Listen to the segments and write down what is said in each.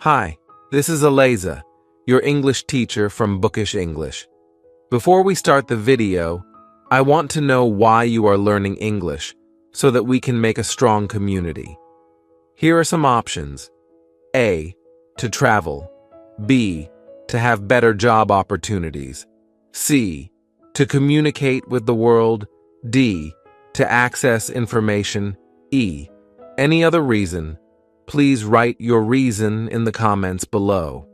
Hi, this is Aliza, your English teacher from Bookish English. Before we start the video, I want to know why you are learning English so that we can make a strong community. Here are some options. A. To travel. B. To have better job opportunities. C. To communicate with the world. D. To access information. E. Any other reason? Please write your reason in the comments below.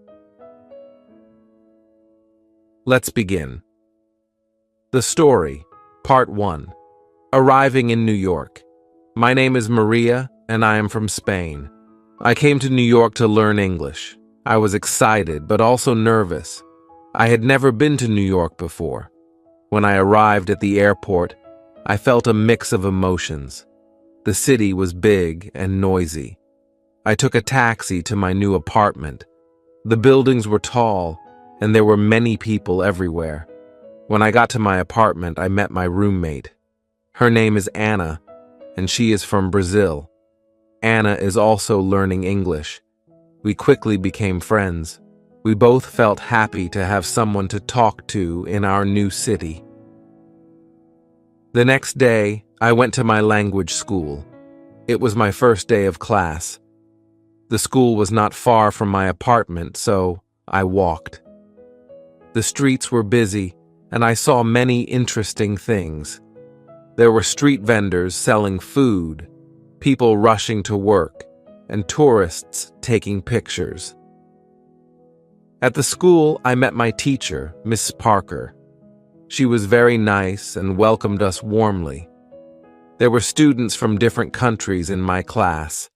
Let's begin. The story, Part 1. Arriving in New York. My name is Maria, and I am from Spain. I came to New York to learn English. I was excited, but also nervous. I had never been to New York before. When I arrived at the airport, I felt a mix of emotions. The city was big and noisy. I took a taxi to my new apartment. The buildings were tall, and there were many people everywhere. When I got to my apartment, I met my roommate. Her name is Anna, and she is from Brazil. Anna is also learning English. We quickly became friends. We both felt happy to have someone to talk to in our new city. The next day, I went to my language school. It was my first day of class. The school was not far from my apartment, so I walked. The streets were busy, and I saw many interesting things. There were street vendors selling food, people rushing to work, and tourists taking pictures. At the school, I met my teacher, Miss Parker. She was very nice and welcomed us warmly. There were students from different countries in my class.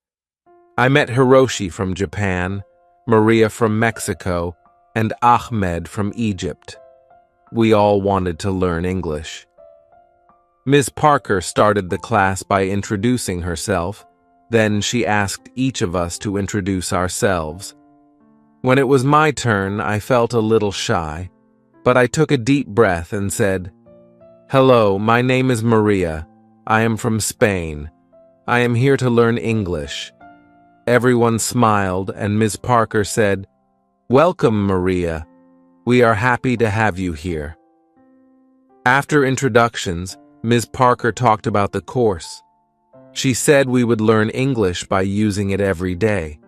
I met Hiroshi from Japan, Maria from Mexico, and Ahmed from Egypt. We all wanted to learn English. Ms. Parker started the class by introducing herself. Then she asked each of us to introduce ourselves. When it was my turn, I felt a little shy, but I took a deep breath and said, "Hello, my name is Maria. I am from Spain. I am here to learn English." Everyone smiled, and Ms. Parker said, "Welcome, Maria. We are happy to have you here." After introductions, Ms. Parker talked about the course. She said we would learn English by using it every day.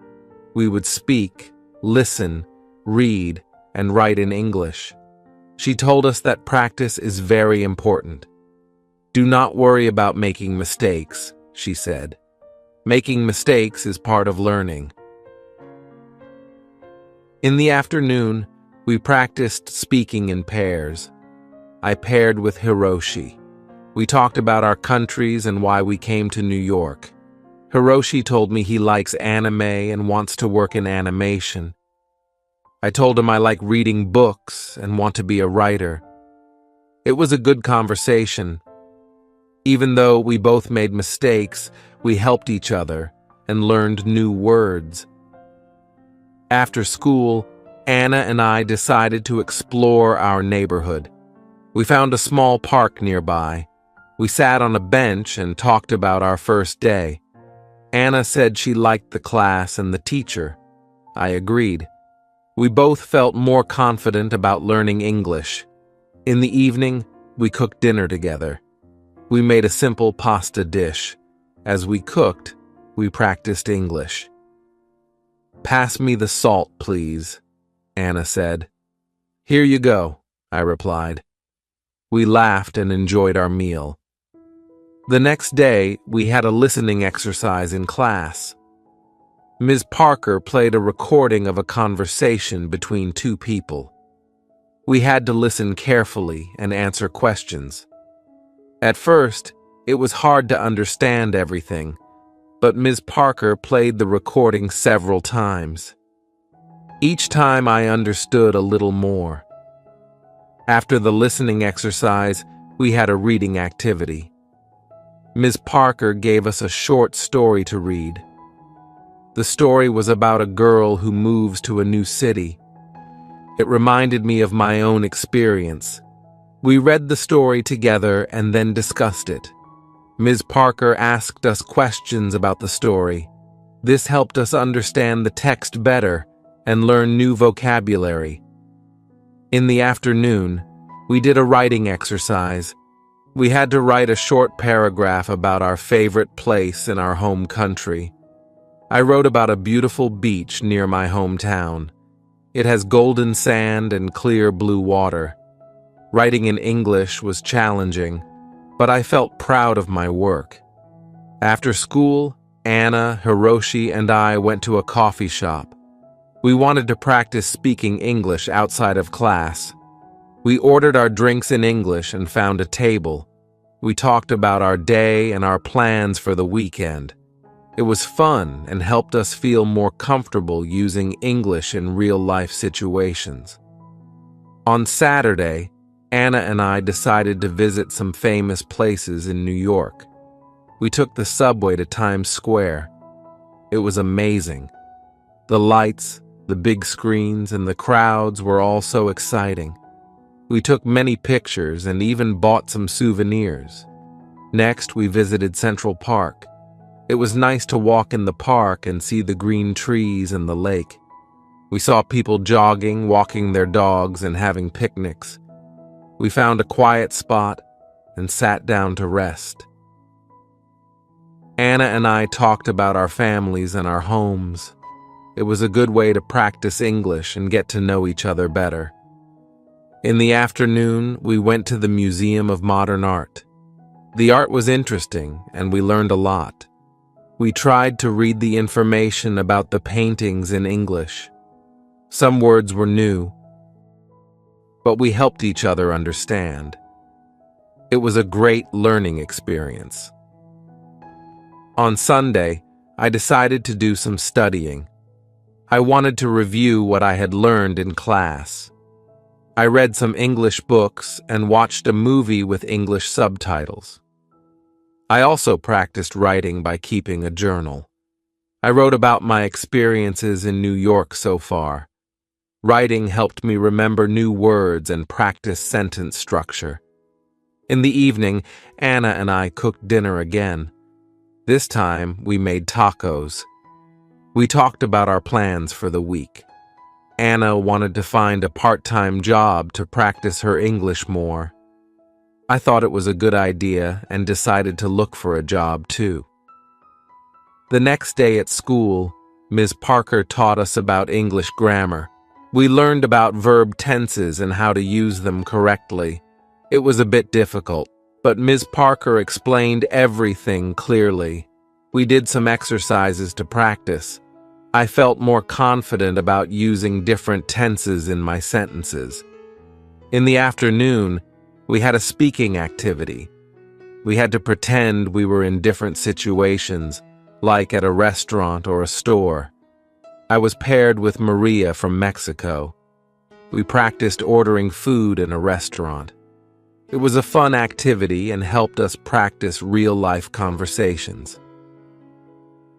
We would speak, listen, read, and write in English. She told us that practice is very important. "Do not worry about making mistakes," she said. "Making mistakes is part of learning." In the afternoon, we practiced speaking in pairs. I paired with Hiroshi. We talked about our countries and why we came to New York. Hiroshi told me he likes anime and wants to work in animation. I told him I like reading books and want to be a writer. It was a good conversation. Even though we both made mistakes, we helped each other and learned new words. After school, Anna and I decided to explore our neighborhood. We found a small park nearby. We sat on a bench and talked about our first day. Anna said she liked the class and the teacher. I agreed. We both felt more confident about learning English. In the evening, we cooked dinner together. We made a simple pasta dish. As we cooked, we practiced English. "Pass me the salt, please," Anna said. "Here you go," I replied. We laughed and enjoyed our meal. The next day, we had a listening exercise in class. Ms. Parker played a recording of a conversation between two people. We had to listen carefully and answer questions. At first, it was hard to understand everything, but Ms. Parker played the recording several times. Each time I understood a little more. After the listening exercise, we had a reading activity. Ms. Parker gave us a short story to read. The story was about a girl who moves to a new city. It reminded me of my own experience. We read the story together and then discussed it. Ms. Parker asked us questions about the story. This helped us understand the text better and learn new vocabulary. In the afternoon, we did a writing exercise. We had to write a short paragraph about our favorite place in our home country. I wrote about a beautiful beach near my hometown. It has golden sand and clear blue water. Writing in English was challenging, but I felt proud of my work. After school, Anna, Hiroshi, and I went to a coffee shop. We wanted to practice speaking English outside of class. We ordered our drinks in English and found a table. We talked about our day and our plans for the weekend. It was fun and helped us feel more comfortable using English in real-life situations. On Saturday, Anna and I decided to visit some famous places in New York. We took the subway to Times Square. It was amazing. The lights, the big screens, and the crowds were all so exciting. We took many pictures and even bought some souvenirs. Next, we visited Central Park. It was nice to walk in the park and see the green trees and the lake. We saw people jogging, walking their dogs, and having picnics. We found a quiet spot and sat down to rest. Anna and I talked about our families and our homes. It was a good way to practice English and get to know each other better. In the afternoon, we went to the Museum of Modern Art. The art was interesting, and we learned a lot. We tried to read the information about the paintings in English. Some words were new, but we helped each other understand. It was a great learning experience. On Sunday, I decided to do some studying. I wanted to review what I had learned in class. I read some English books and watched a movie with English subtitles. I also practiced writing by keeping a journal. I wrote about my experiences in New York so far. Writing helped me remember new words and practice sentence structure. In the evening, Anna and I cooked dinner again. This time, we made tacos. We talked about our plans for the week. Anna wanted to find a part-time job to practice her English more. I thought it was a good idea and decided to look for a job too. The next day at school, Ms. Parker taught us about English grammar. We learned about verb tenses and how to use them correctly. It was a bit difficult, but Ms. Parker explained everything clearly. We did some exercises to practice. I felt more confident about using different tenses in my sentences. In the afternoon, we had a speaking activity. We had to pretend we were in different situations, like at a restaurant or a store. I was paired with Maria from Mexico. We practiced ordering food in a restaurant. It was a fun activity and helped us practice real-life conversations.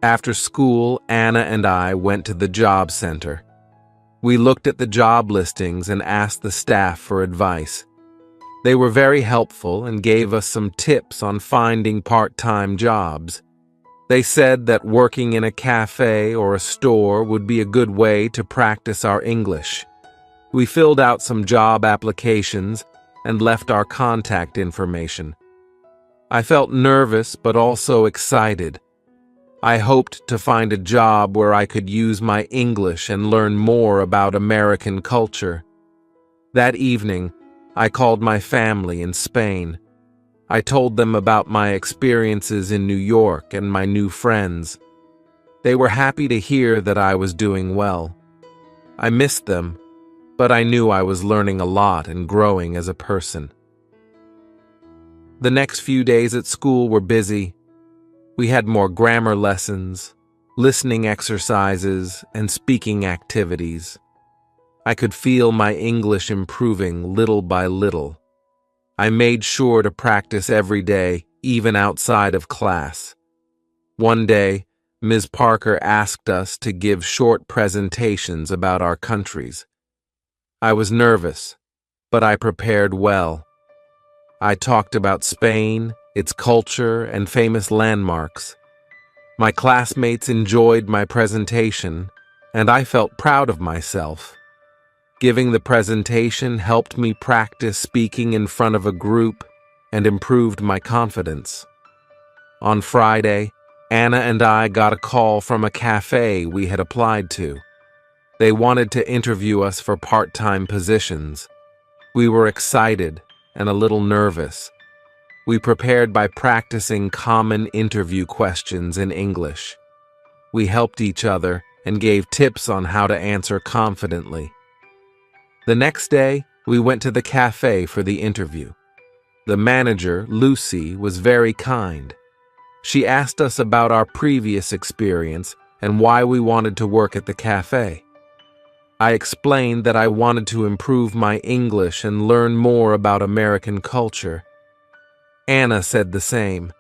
After school, Anna and I went to the job center. We looked at the job listings and asked the staff for advice. They were very helpful and gave us some tips on finding part-time jobs. They said that working in a cafe or a store would be a good way to practice our English. We filled out some job applications and left our contact information. I felt nervous but also excited. I hoped to find a job where I could use my English and learn more about American culture. That evening, I called my family in Spain. I told them about my experiences in New York and my new friends. They were happy to hear that I was doing well. I missed them, but I knew I was learning a lot and growing as a person. The next few days at school were busy. We had more grammar lessons, listening exercises, and speaking activities. I could feel my English improving little by little. I made sure to practice every day, even outside of class. One day, Ms. Parker asked us to give short presentations about our countries. I was nervous, but I prepared well. I talked about Spain, its culture, and famous landmarks. My classmates enjoyed my presentation, and I felt proud of myself. Giving the presentation helped me practice speaking in front of a group and improved my confidence. On Friday, Anna and I got a call from a cafe we had applied to. They wanted to interview us for part-time positions. We were excited and a little nervous. We prepared by practicing common interview questions in English. We helped each other and gave tips on how to answer confidently. The next day, we went to the cafe for the interview. The manager, Lucy, was very kind. She asked us about our previous experience and why we wanted to work at the cafe. I explained that I wanted to improve my English and learn more about American culture. Anna said the same.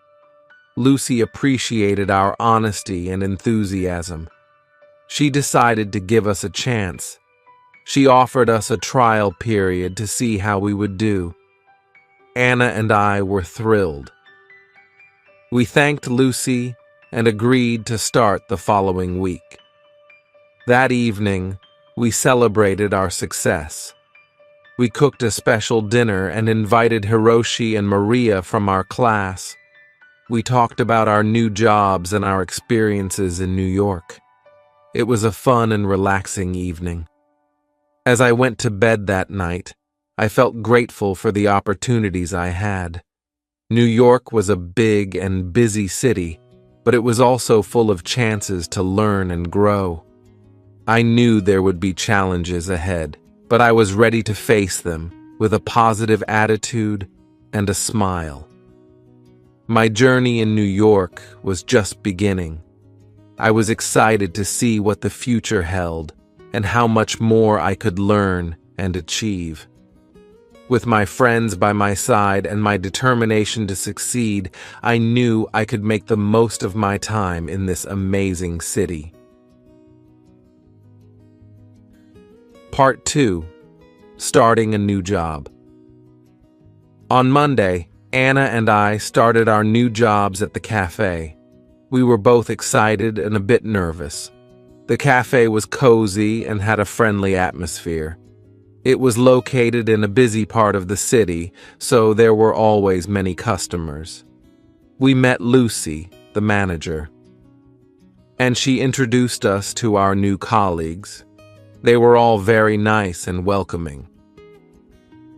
Lucy appreciated our honesty and enthusiasm. She decided to give us a chance. She offered us a trial period to see how we would do. Anna and I were thrilled. We thanked Lucy and agreed to start the following week. That evening, we celebrated our success. We cooked a special dinner and invited Hiroshi and Maria from our class. We talked about our new jobs and our experiences in New York. It was a fun and relaxing evening. As I went to bed that night, I felt grateful for the opportunities I had. New York was a big and busy city, but it was also full of chances to learn and grow. I knew there would be challenges ahead, but I was ready to face them with a positive attitude and a smile. My journey in New York was just beginning. I was excited to see what the future held and how much more I could learn and achieve. With my friends by my side and my determination to succeed, I knew I could make the most of my time in this amazing city. Part 2. Starting a new job. On Monday, Anna and I started our new jobs at the cafe. We were both excited and a bit nervous. The cafe was cozy and had a friendly atmosphere. It was located in a busy part of the city, so there were always many customers. We met Lucy, the manager, and she introduced us to our new colleagues. They were all very nice and welcoming.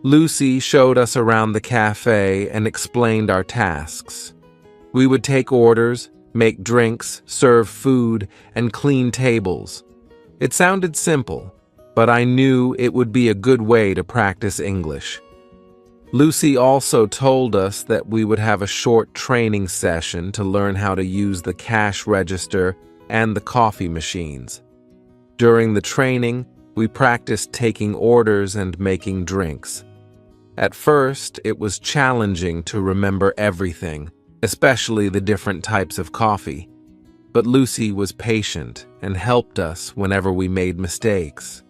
Lucy showed us around the cafe and explained our tasks. We would take orders, make drinks, serve food, and clean tables. It sounded simple, but I knew it would be a good way to practice English. Lucy also told us that we would have a short training session to learn how to use the cash register and the coffee machines. During the training, we practiced taking orders and making drinks. At first, it was challenging to remember everything, especially the different types of coffee. But Lucy was patient and helped us whenever we made mistakes.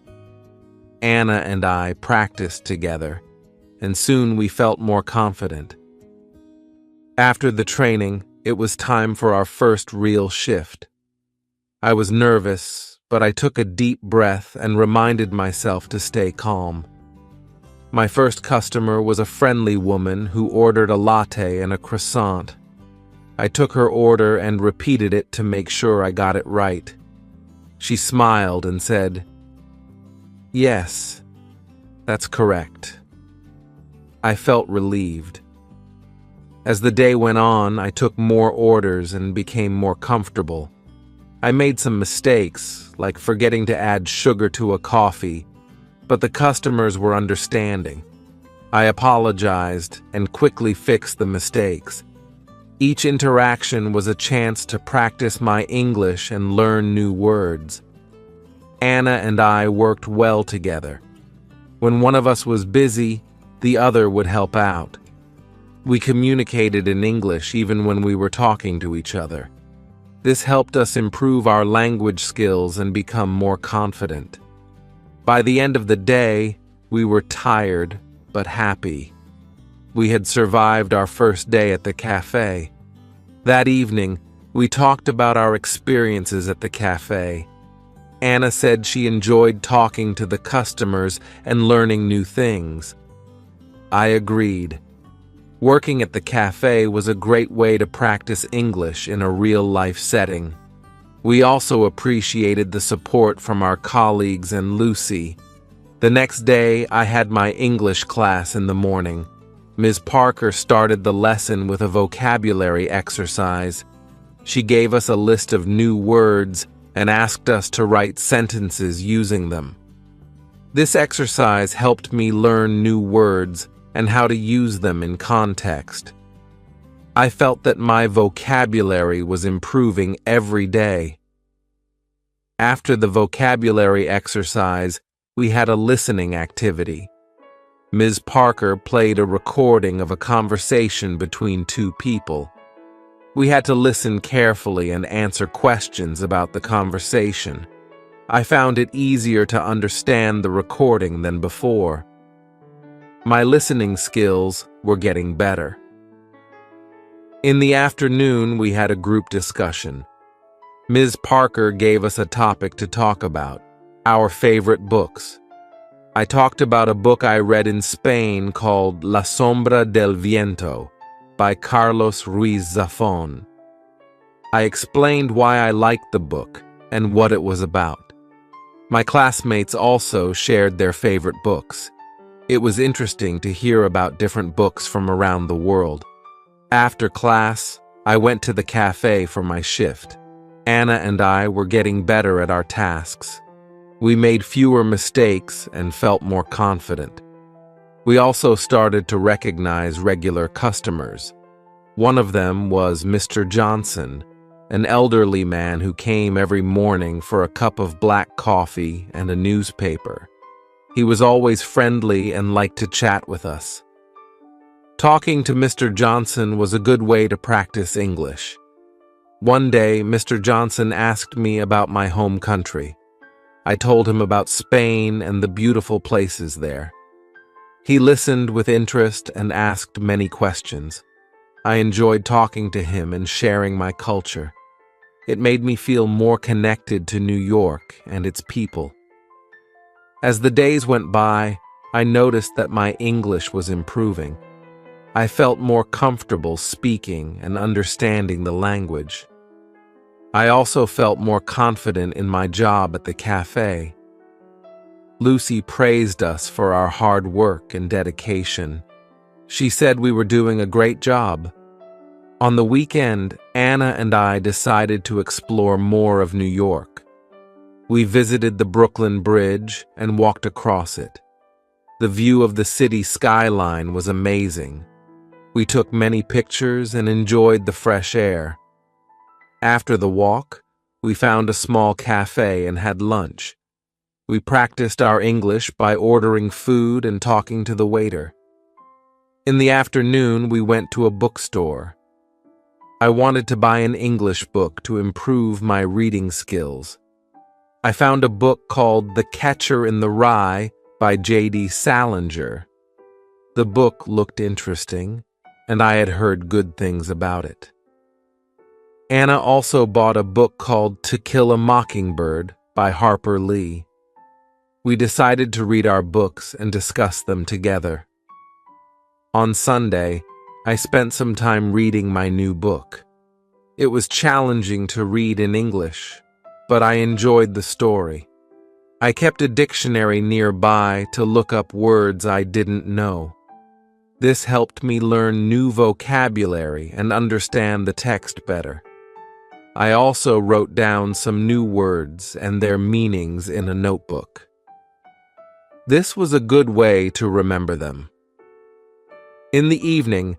Anna and I practiced together, and soon we felt more confident. After the training, it was time for our first real shift. I was nervous, but I took a deep breath and reminded myself to stay calm. My first customer was a friendly woman who ordered a latte and a croissant. I took her order and repeated it to make sure I got it right. She smiled and said, "Yes, that's correct." I felt relieved. As the day went on, I took more orders and became more comfortable. I made some mistakes, like forgetting to add sugar to a coffee, but the customers were understanding. I apologized and quickly fixed the mistakes. Each interaction was a chance to practice my English and learn new words. Anna and I worked well together. When one of us was busy, the other would help out. We communicated in English even when we were talking to each other. This helped us improve our language skills and become more confident. By the end of the day, we were tired but happy. We had survived our first day at the cafe. That evening, we talked about our experiences at the cafe. Anna said she enjoyed talking to the customers and learning new things. I agreed. Working at the cafe was a great way to practice English in a real-life setting. We also appreciated the support from our colleagues and Lucy. The next day, I had my English class in the morning. Ms. Parker started the lesson with a vocabulary exercise. She gave us a list of new words and asked us to write sentences using them. This exercise helped me learn new words and how to use them in context. I felt that my vocabulary was improving every day. After the vocabulary exercise, we had a listening activity. Ms. Parker played a recording of a conversation between two people. We had to listen carefully and answer questions about the conversation. I found it easier to understand the recording than before. My listening skills were getting better. In the afternoon, we had a group discussion. Ms. Parker gave us a topic to talk about, our favorite books. I talked about a book I read in Spain called La Sombra del Viento by Carlos Ruiz Zafón. I explained why I liked the book and what it was about. My classmates also shared their favorite books. It was interesting to hear about different books from around the world. After class, I went to the cafe for my shift. Anna and I were getting better at our tasks. We made fewer mistakes and felt more confident. We also started to recognize regular customers. One of them was Mr. Johnson, an elderly man who came every morning for a cup of black coffee and a newspaper. He was always friendly and liked to chat with us. Talking to Mr. Johnson was a good way to practice English. One day, Mr. Johnson asked me about my home country. I told him about Spain and the beautiful places there. He listened with interest and asked many questions. I enjoyed talking to him and sharing my culture. It made me feel more connected to New York and its people. As the days went by, I noticed that my English was improving. I felt more comfortable speaking and understanding the language. I also felt more confident in my job at the cafe. Lucy praised us for our hard work and dedication. She said we were doing a great job. On the weekend, Anna and I decided to explore more of New York. We visited the Brooklyn Bridge and walked across it. The view of the city skyline was amazing. We took many pictures and enjoyed the fresh air. After the walk, we found a small cafe and had lunch. We practiced our English by ordering food and talking to the waiter. In the afternoon, we went to a bookstore. I wanted to buy an English book to improve my reading skills. I found a book called The Catcher in the Rye by J.D. Salinger. The book looked interesting, and I had heard good things about it. Anna also bought a book called To Kill a Mockingbird by Harper Lee. We decided to read our books and discuss them together. On Sunday, I spent some time reading my new book. It was challenging to read in English, but I enjoyed the story. I kept a dictionary nearby to look up words I didn't know. This helped me learn new vocabulary and understand the text better. I also wrote down some new words and their meanings in a notebook. This was a good way to remember them. In the evening,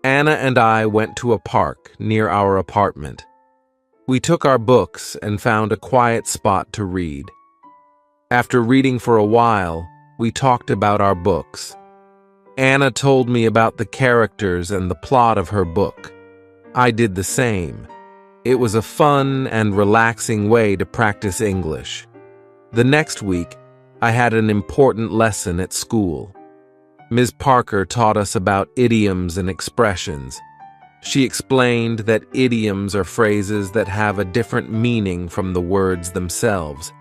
Anna and I went to a park near our apartment. We took our books and found a quiet spot to read. After reading for a while, we talked about our books. Anna told me about the characters and the plot of her book. I did the same. It was a fun and relaxing way to practice English. The next week, I had an important lesson at school. Ms. Parker taught us about idioms and expressions. She explained that idioms are phrases that have a different meaning from the words themselves.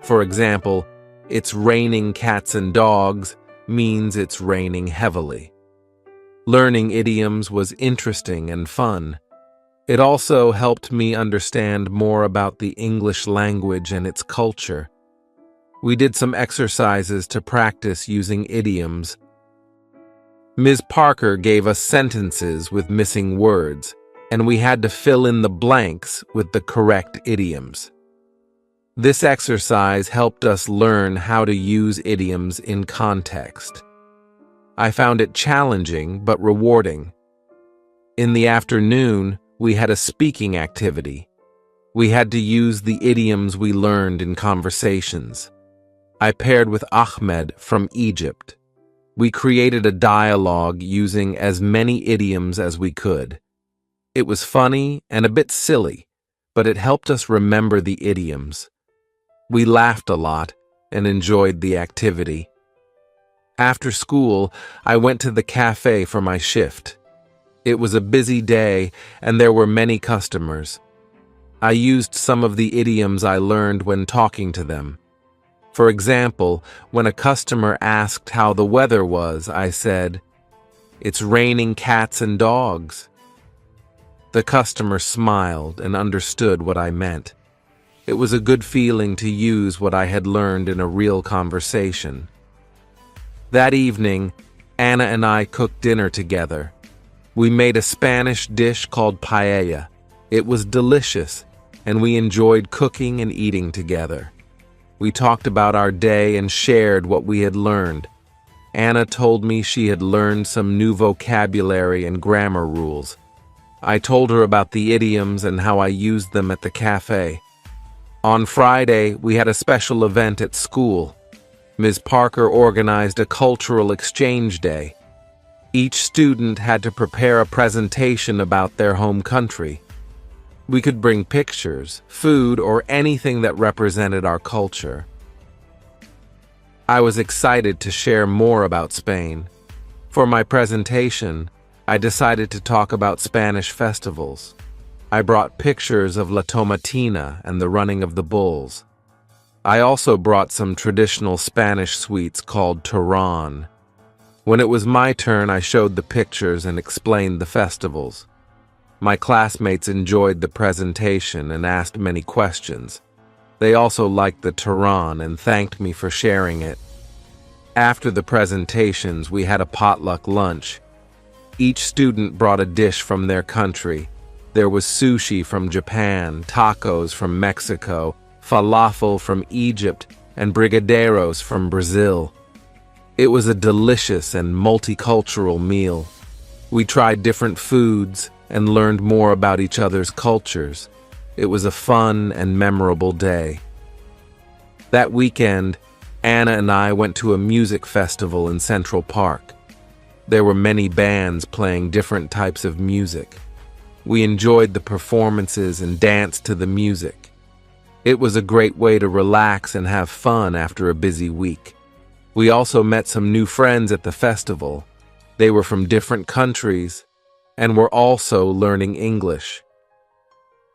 For example, "It's raining cats and dogs" means it's raining heavily. Learning idioms was interesting and fun. It also helped me understand more about the English language and its culture. We did some exercises to practice using idioms. Ms. Parker gave us sentences with missing words, and we had to fill in the blanks with the correct idioms. This exercise helped us learn how to use idioms in context. I found it challenging but rewarding. In the afternoon, we had a speaking activity. We had to use the idioms we learned in conversations. I paired with Ahmed from Egypt. We created a dialogue using as many idioms as we could. It was funny and a bit silly, but it helped us remember the idioms. We laughed a lot and enjoyed the activity. After school, I went to the cafe for my shift. It was a busy day and there were many customers. I used some of the idioms I learned when talking to them. For example, when a customer asked how the weather was, I said, "It's raining cats and dogs." The customer smiled and understood what I meant. It was a good feeling to use what I had learned in a real conversation. That evening, Anna and I cooked dinner together. We made a Spanish dish called paella. It was delicious, and we enjoyed cooking and eating together. We talked about our day and shared what we had learned. Anna told me she had learned some new vocabulary and grammar rules. I told her about the idioms and how I used them at the cafe. On Friday, we had a special event at school. Ms. Parker organized a cultural exchange day. Each student had to prepare a presentation about their home country. We could bring pictures, food, or anything that represented our culture. I was excited to share more about Spain. For my presentation, I decided to talk about Spanish festivals. I brought pictures of La Tomatina and the running of the bulls. I also brought some traditional Spanish sweets called turrón. When it was my turn, I showed the pictures and explained the festivals. My classmates enjoyed the presentation and asked many questions. They also liked the turrón and thanked me for sharing it. After the presentations, we had a potluck lunch. Each student brought a dish from their country. There was sushi from Japan, tacos from Mexico, falafel from Egypt, and brigadeiros from Brazil. It was a delicious and multicultural meal. We tried different foods and learned more about each other's cultures. It was a fun and memorable day. That weekend, Anna and I went to a music festival in Central Park. There were many bands playing different types of music. We enjoyed the performances and danced to the music. It was a great way to relax and have fun after a busy week. We also met some new friends at the festival. They were from different countries and were also learning English.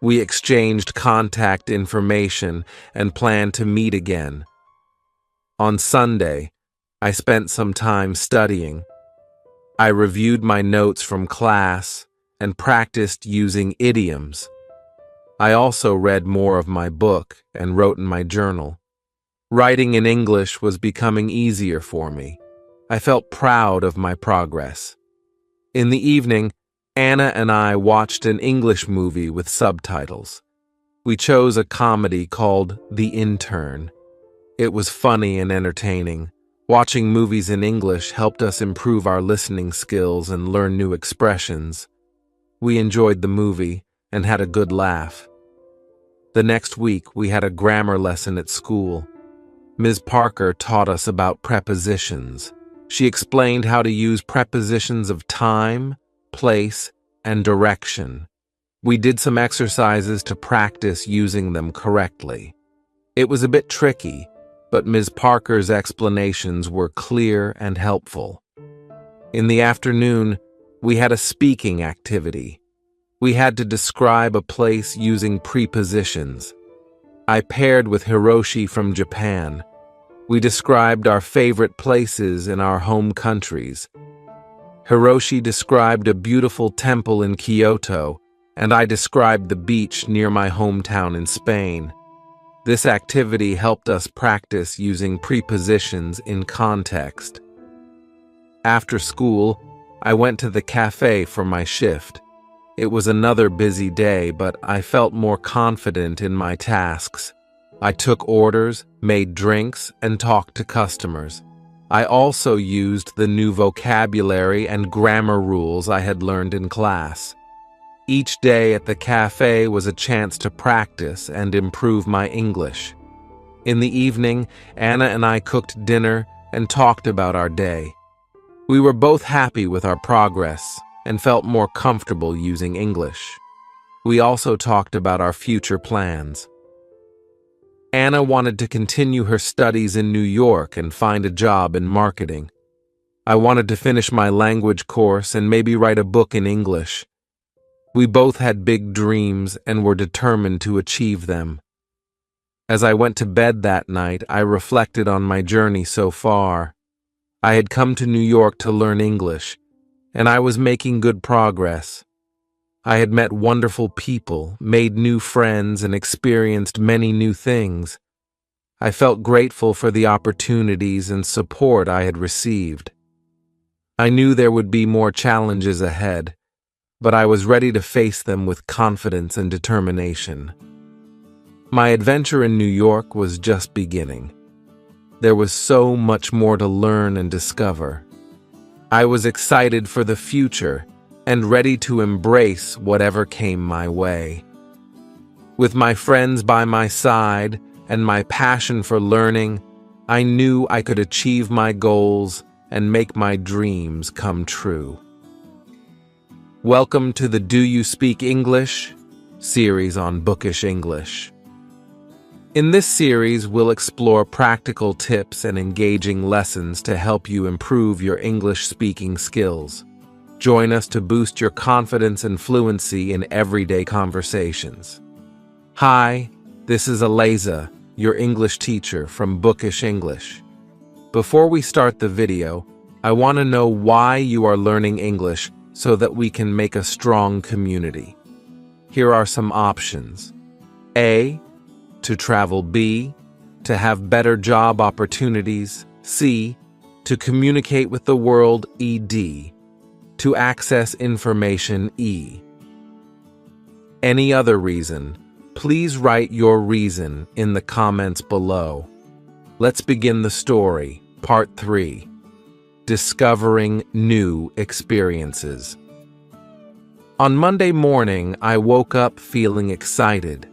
We exchanged contact information and planned to meet again. On Sunday, I spent some time studying. I reviewed my notes from class and practiced using idioms. I also read more of my book and wrote in my journal. Writing in English was becoming easier for me. I felt proud of my progress. In the evening, Anna and I watched an English movie with subtitles. We chose a comedy called The Intern. It was funny and entertaining. Watching movies in English helped us improve our listening skills and learn new expressions. We enjoyed the movie and had a good laugh. The next week, we had a grammar lesson at school. Ms. Parker taught us about prepositions. She explained how to use prepositions of time, place, and direction. We did some exercises to practice using them correctly. It was a bit tricky, but Ms. Parker's explanations were clear and helpful. In the afternoon, we had a speaking activity. We had to describe a place using prepositions. I paired with Hiroshi from Japan. We described our favorite places in our home countries. Hiroshi described a beautiful temple in Kyoto, and I described the beach near my hometown in Spain. This activity helped us practice using prepositions in context. After school, I went to the cafe for my shift. It was another busy day, but I felt more confident in my tasks. I took orders, made drinks, and talked to customers. I also used the new vocabulary and grammar rules I had learned in class. Each day at the cafe was a chance to practice and improve my English. In the evening, Anna and I cooked dinner and talked about our day. We were both happy with our progress and felt more comfortable using English. We also talked about our future plans. Anna wanted to continue her studies in New York and find a job in marketing. I wanted to finish my language course and maybe write a book in English. We both had big dreams and were determined to achieve them. As I went to bed that night, I reflected on my journey so far. I had come to New York to learn English, and I was making good progress. I had met wonderful people, made new friends, and experienced many new things. I felt grateful for the opportunities and support I had received. I knew there would be more challenges ahead, but I was ready to face them with confidence and determination. My adventure in New York was just beginning. There was so much more to learn and discover. I was excited for the future and ready to embrace whatever came my way. With my friends by my side and my passion for learning, I knew I could achieve my goals and make my dreams come true. Welcome to the Do You Speak English series on Bookish English. In this series, we'll explore practical tips and engaging lessons to help you improve your English speaking skills. Join us to boost your confidence and fluency in everyday conversations. Hi, this is Aliza, your English teacher from Bookish English. Before we start the video, I want to know why you are learning English so that we can make a strong community. Here are some options. A, to travel. B, to have better job opportunities. C, to communicate with the world. D, to access information. E. Any other reason, please write your reason in the comments below. Let's begin the story, Part 3. Discovering new experiences. On Monday morning, I woke up feeling excited.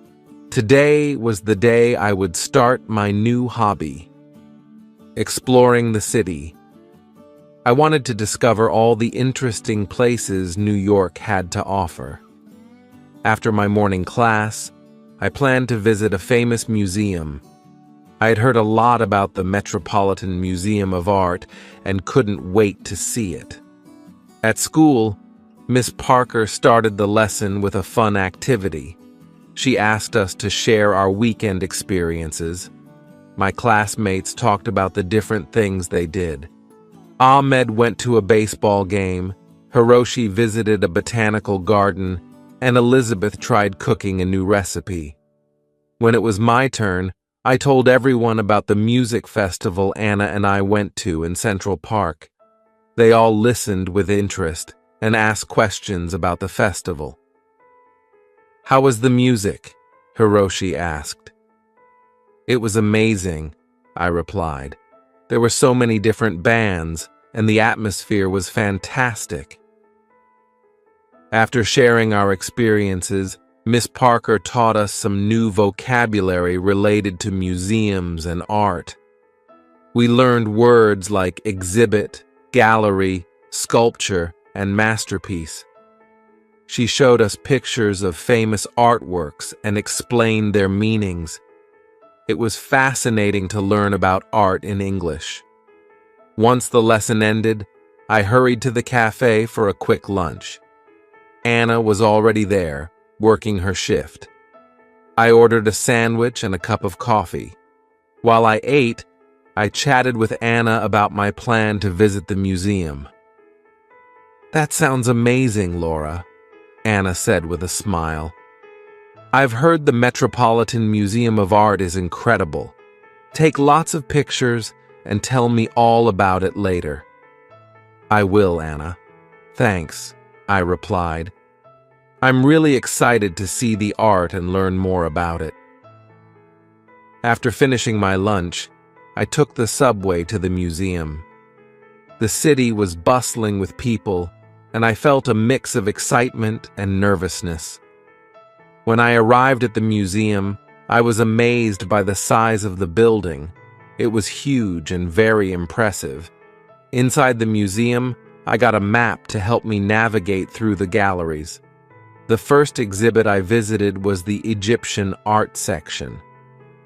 Today was the day I would start my new hobby, exploring the city. I wanted to discover all the interesting places New York had to offer. After my morning class, I planned to visit a famous museum. I had heard a lot about the Metropolitan Museum of Art and couldn't wait to see it. At school, Miss Parker started the lesson with a fun activity. She asked us to share our weekend experiences. My classmates talked about the different things they did. Ahmed went to a baseball game, Hiroshi visited a botanical garden, and Elizabeth tried cooking a new recipe. When it was my turn, I told everyone about the music festival Anna and I went to in Central Park. They all listened with interest and asked questions about the festival. "How was the music?" Hiroshi asked. "It was amazing," I replied. "There were so many different bands, and the atmosphere was fantastic." After sharing our experiences, Miss Parker taught us some new vocabulary related to museums and art. We learned words like exhibit, gallery, sculpture, and masterpiece. She showed us pictures of famous artworks and explained their meanings. It was fascinating to learn about art in English. Once the lesson ended, I hurried to the cafe for a quick lunch. Anna was already there, working her shift. I ordered a sandwich and a cup of coffee. While I ate, I chatted with Anna about my plan to visit the museum. "That sounds amazing, Laura," Anna said with a smile. "I've heard the Metropolitan Museum of Art is incredible. Take lots of pictures and tell me all about it later." "I will, Anna." "Thanks," I replied. "I'm really excited to see the art and learn more about it." After finishing my lunch, I took the subway to the museum. The city was bustling with people, and I felt a mix of excitement and nervousness. When I arrived at the museum, I was amazed by the size of the building. It was huge and very impressive. Inside the museum, I got a map to help me navigate through the galleries. The first exhibit I visited was the Egyptian art section.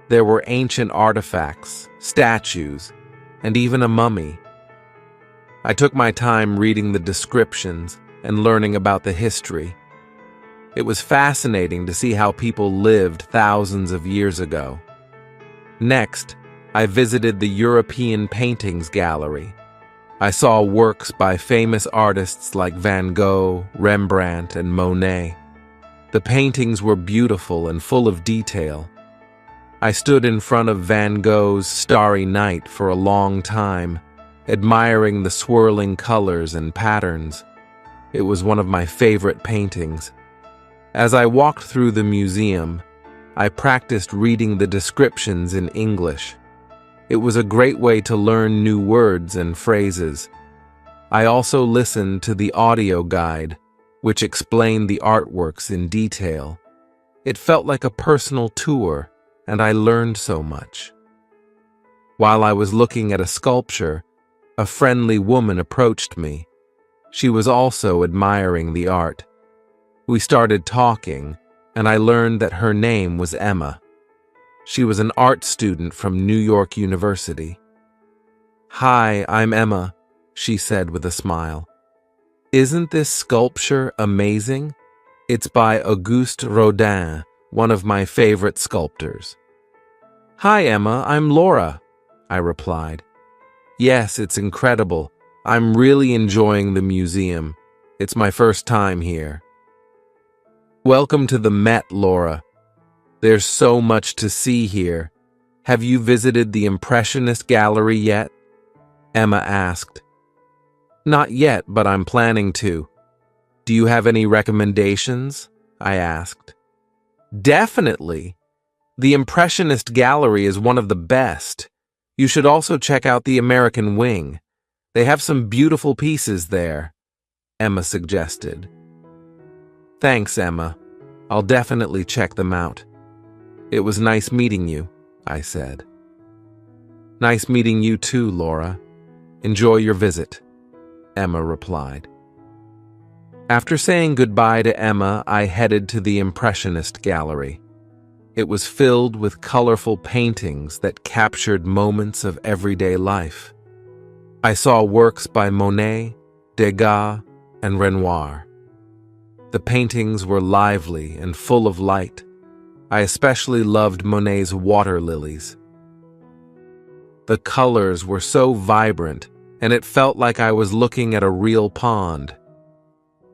There were ancient artifacts, statues, and even a mummy. I took my time reading the descriptions and learning about the history. It was fascinating to see how people lived thousands of years ago. Next, I visited the European Paintings Gallery. I saw works by famous artists like Van Gogh, Rembrandt, and Monet. The paintings were beautiful and full of detail. I stood in front of Van Gogh's Starry Night for a long time, admiring the swirling colors and patterns. It was one of my favorite paintings. As I walked through the museum, I practiced reading the descriptions in English. It was a great way to learn new words and phrases. I also listened to the audio guide, which explained the artworks in detail. It felt like a personal tour, and I learned so much. While I was looking at a sculpture, a friendly woman approached me. She was also admiring the art. We started talking, and I learned that her name was Emma. She was an art student from New York University. "Hi, I'm Emma," she said with a smile. "Isn't this sculpture amazing? It's by Auguste Rodin, one of my favorite sculptors." "Hi, Emma, I'm Laura," I replied. "Yes, it's incredible. I'm really enjoying the museum. It's my first time here." "Welcome to the Met, Laura. There's so much to see here. Have you visited the Impressionist Gallery yet?" Emma asked. "Not yet, but I'm planning to." "Do you have any recommendations?" I asked. "Definitely. The Impressionist Gallery is one of the best. You should also check out the American Wing. They have some beautiful pieces there," Emma suggested. "Thanks, Emma. I'll definitely check them out." "It was nice meeting you," I said. "Nice meeting you too, Laura. Enjoy your visit," Emma replied. After saying goodbye to Emma, I headed to the Impressionist Gallery. It was filled with colorful paintings that captured moments of everyday life. I saw works by Monet, Degas, and Renoir. The paintings were lively and full of light. I especially loved Monet's water lilies. The colors were so vibrant, and it felt like I was looking at a real pond.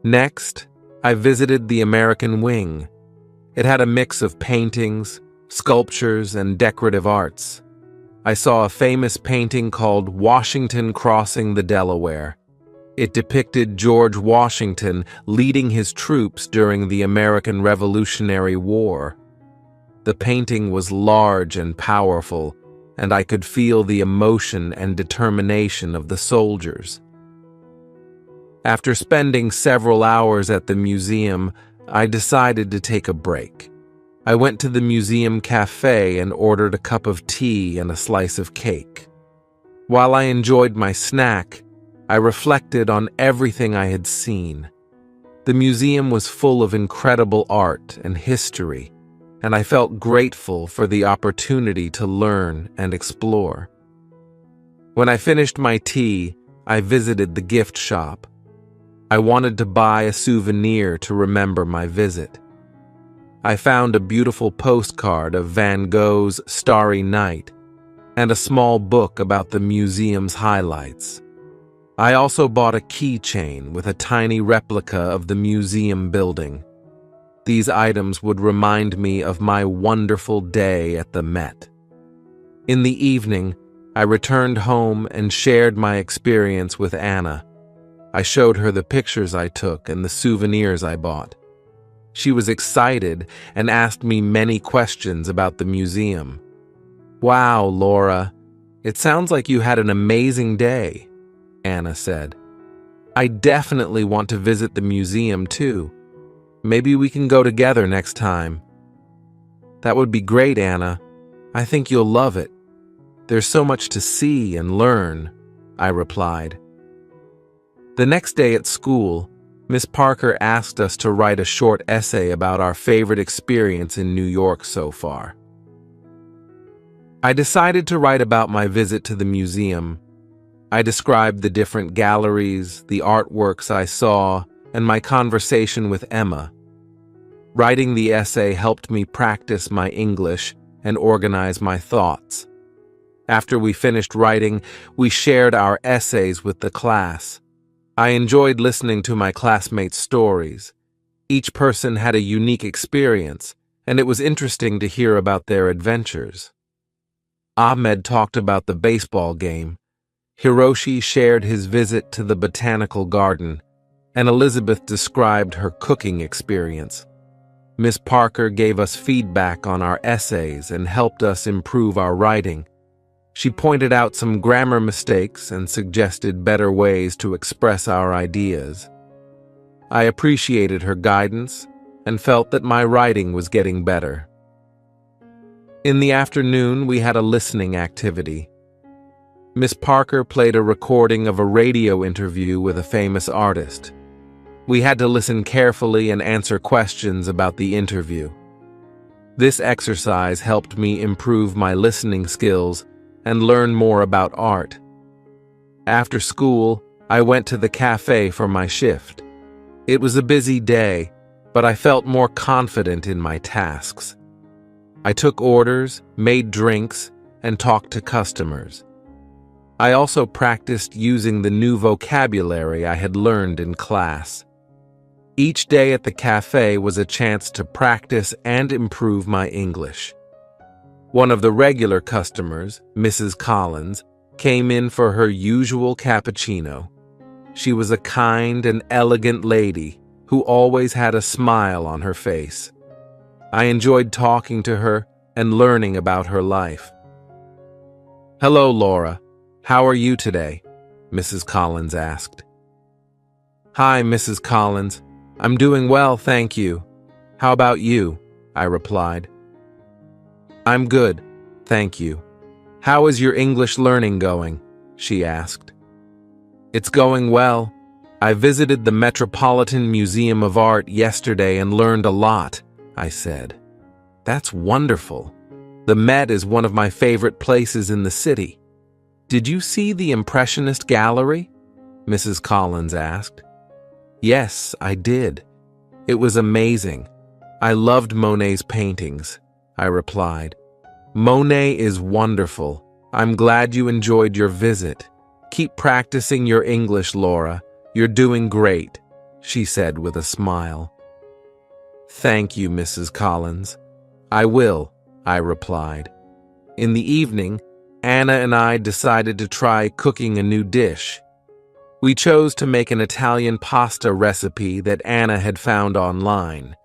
Next, I visited the American Wing. It had a mix of paintings, sculptures, and decorative arts. I saw a famous painting called Washington Crossing the Delaware. It depicted George Washington leading his troops during the American Revolutionary War. The painting was large and powerful, and I could feel the emotion and determination of the soldiers. After spending several hours at the museum, I decided to take a break. I went to the museum cafe and ordered a cup of tea and a slice of cake. While I enjoyed my snack, I reflected on everything I had seen. The museum was full of incredible art and history, and I felt grateful for the opportunity to learn and explore. When I finished my tea, I visited the gift shop. I wanted to buy a souvenir to remember my visit. I found a beautiful postcard of Van Gogh's Starry Night and a small book about the museum's highlights. I also bought a keychain with a tiny replica of the museum building. These items would remind me of my wonderful day at the Met. In the evening, I returned home and shared my experience with Anna. I showed her the pictures I took and the souvenirs I bought. She was excited and asked me many questions about the museum. "Wow, Laura, it sounds like you had an amazing day," Anna said. "I definitely want to visit the museum too. Maybe we can go together next time." "That would be great, Anna. I think you'll love it. There's so much to see and learn," I replied. The next day at school, Miss Parker asked us to write a short essay about our favorite experience in New York so far. I decided to write about my visit to the museum. I described the different galleries, the artworks I saw, and my conversation with Emma. Writing the essay helped me practice my English and organize my thoughts. After we finished writing, we shared our essays with the class. I enjoyed listening to my classmates' stories. Each person had a unique experience, and it was interesting to hear about their adventures. Ahmed talked about the baseball game. Hiroshi shared his visit to the botanical garden, and Elizabeth described her cooking experience. Miss Parker gave us feedback on our essays and helped us improve our writing. She pointed out some grammar mistakes and suggested better ways to express our ideas. I appreciated her guidance and felt that my writing was getting better. In the afternoon, we had a listening activity. Miss Parker played a recording of a radio interview with a famous artist. We had to listen carefully and answer questions about the interview. This exercise helped me improve my listening skills and learn more about art. After school, I went to the cafe for my shift. It was a busy day, but I felt more confident in my tasks. I took orders, made drinks, and talked to customers. I also practiced using the new vocabulary I had learned in class. Each day at the cafe was a chance to practice and improve my English. One of the regular customers, Mrs. Collins, came in for her usual cappuccino. She was a kind and elegant lady who always had a smile on her face. I enjoyed talking to her and learning about her life. "Hello, Laura. How are you today?" Mrs. Collins asked. "Hi, Mrs. Collins. I'm doing well, thank you. How about you?" I replied. "I'm good, thank you. How is your English learning going?" she asked. "It's going well. I visited the Metropolitan Museum of Art yesterday and learned a lot," I said. "That's wonderful. The Met is one of my favorite places in the city. Did you see the Impressionist Gallery?" Mrs. Collins asked. "Yes, I did. It was amazing. I loved Monet's paintings," I replied. "Monet is wonderful. I'm glad you enjoyed your visit. Keep practicing your English, Laura. You're doing great," she said with a smile. "Thank you, Mrs. Collins. I will," I replied. In the evening, Anna and I decided to try cooking a new dish. We chose to make an Italian pasta recipe that Anna had found online.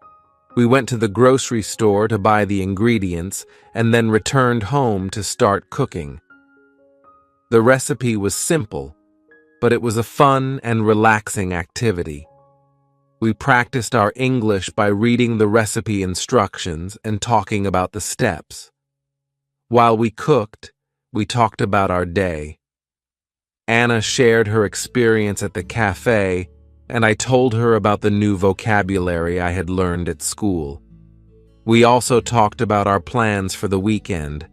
We went to the grocery store to buy the ingredients and then returned home to start cooking. The recipe was simple, but it was a fun and relaxing activity. We practiced our English by reading the recipe instructions and talking about the steps. While we cooked, we talked about our day. Anna shared her experience at the cafe, and I told her about the new vocabulary I had learned at school. We also talked about our plans for the weekend.